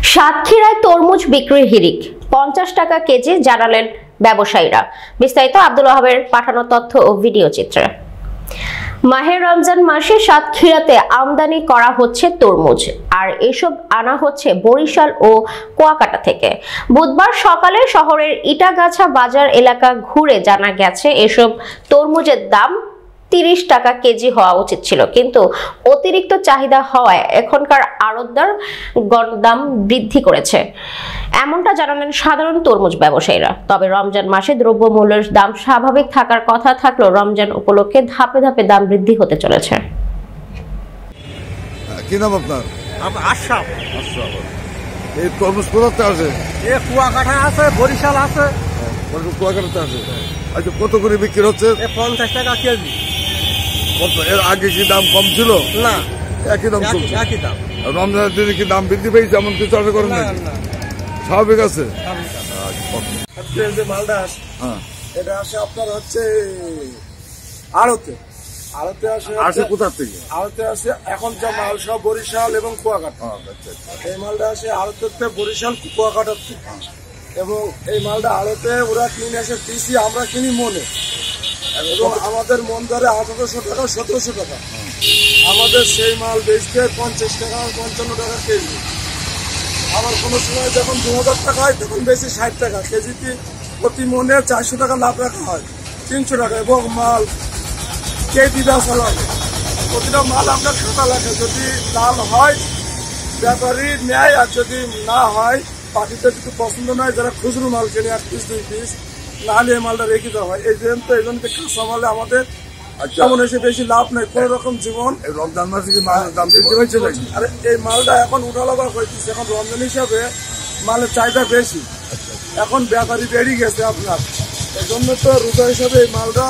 সাতক্ষীরায় তরমুজ বিক্রির হিড়িক, 50 টাকা কেজি জানালেন ব্যবসায়ীরা। বিস্তারিত আব্দুল ওয়াহাবের পাঠানো তথ্য ও ভিডিও চিত্রে। মাহে রমজান মাসে সাতক্ষীরাতে আমদানি করা হচ্ছে তরমুজ, আর এসব আনা হচ্ছে বরিশাল ও কুয়াকাটা থেকে। বুধবার সকালে শহরের ইটাগাছা বাজার এলাকা ঘুরে জানা গেছে এসব তরমুজের দাম 30 টাকা কেজি হওয়া উচিত ছিল, কিন্তু অতিরিক্ত চাহিদা হওয়ায় এখনকার আড়তদার দাম বৃদ্ধি করেছে, এমনটা জানালেন সাধারণ তরমুজ ব্যবসায়ীরা। তবে রমজান মাসে দ্রব্যমূল্যের দাম স্বাভাবিক থাকার কথা থাকলেও রমজান উপলক্ষে ধাপে ধাপে দাম বৃদ্ধি হতে চলেছে। কি নাম আপনার? আশরাফ। এই তরমুজ কোথাতে আছে? কুয়াকাটা আছে, বরিশাল আছে। কুয়াকাটাতে আছে। আচ্ছা, কত করে বিক্রি হচ্ছে? 50 টাকা কেজি। কত এর আগে কি দাম কম ছিল? না, একই দাম চলছে। একই দাম। রমজানের দিনে কি দাম বৃদ্ধি পেয়েছে এমন কিছু আশা করেন নাকি? স্বাভাবিক আছে। আজকে যে মালটা এটা আসে আপনার হচ্ছে আড়তে আসে কোথা থেকে? আড়তে আসে এখন যা মাল সব বরিশাল এবং কুয়াকাটা। এই মালটা আসে আড়তে বরিশাল কুয়াকাটা এবং এই মালটা আড়তে ওরা কিনে আসে পিসি, আমরা কিনি মনে, এবং আমাদের মন ধরে 1800 টাকা 1700 টাকা। আমাদের সেই মাল বেচতে 50 টাকা 55 টাকা কেজি। আবার কোনো সময় যখন 2000 টাকা হয় তখন বেশি 60 টাকা কেজিতে। প্রতি মনে 400 টাকা লাভ রাখা হয়, 300 টাকা। এবং মাল কেজি বেচা লাগে, প্রতিটা মাল আপনার খাতা লাগে। যদি লাল হয় ব্যাপারী নেয়, আর যদি না হয় পাখিতে যদি পছন্দ নয় যারা খুচরো মাল কেনে 1 পিস 2 পিস, নাহলে এই মালটা রেখে দেওয়া হয়। এই জন্য তো এই জন্য কাঁচা মালে আমাদের তেমন এসে বেশি লাভ নেই, কোন রকম জীবন। রমজান মাসে কি মালের দাম বৃদ্ধি হয়েছে নাকি? আরে এই মালটা এখন উঠালাবার হয়েছে, এখন রমজান হিসাবে মালের চাহিদা বেশি, এখন ব্যাপারী বেড়ে গেছে আপনার। এই জন্য তো রোজা হিসাবে এই মালটা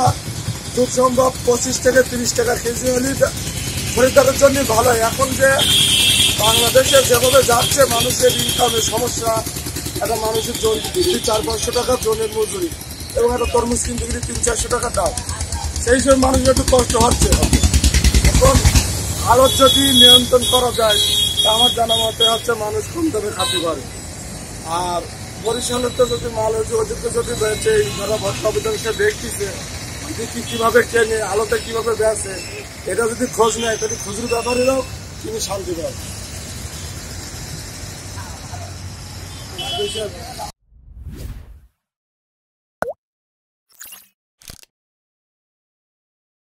খুব সম্ভব 25 থেকে 30 টাকা কেজি হলে খরিদ্দারের জন্য ভালো। এখন যে বাংলাদেশে যেভাবে যাচ্ছে মানুষের ইনকামের সমস্যা, একটা মানুষের জন 400-500 টাকা জনের মজুরি, এবং একটা তরমুজ কিনতে গেলে 300-400 টাকা দাম, সেই সব মানুষের একটু কষ্ট হচ্ছে। এখন আড়ত যদি নিয়ন্ত্রণ করা যায় তা আমার জানা মতে হচ্ছে মানুষ কম দামে খাতে পারে। আর বরিশালের তো যদি মাল হয়েছে ওদেরকে যদি বেঁচে যারা ভর্তা সে দেখতেছে কিভাবে কেনে, আলোতে কিভাবে বেচে, এটা যদি খোঁজ নেয় তাহলে খুচরো ব্যাপারীরাও তিনি শান্তি পাবে।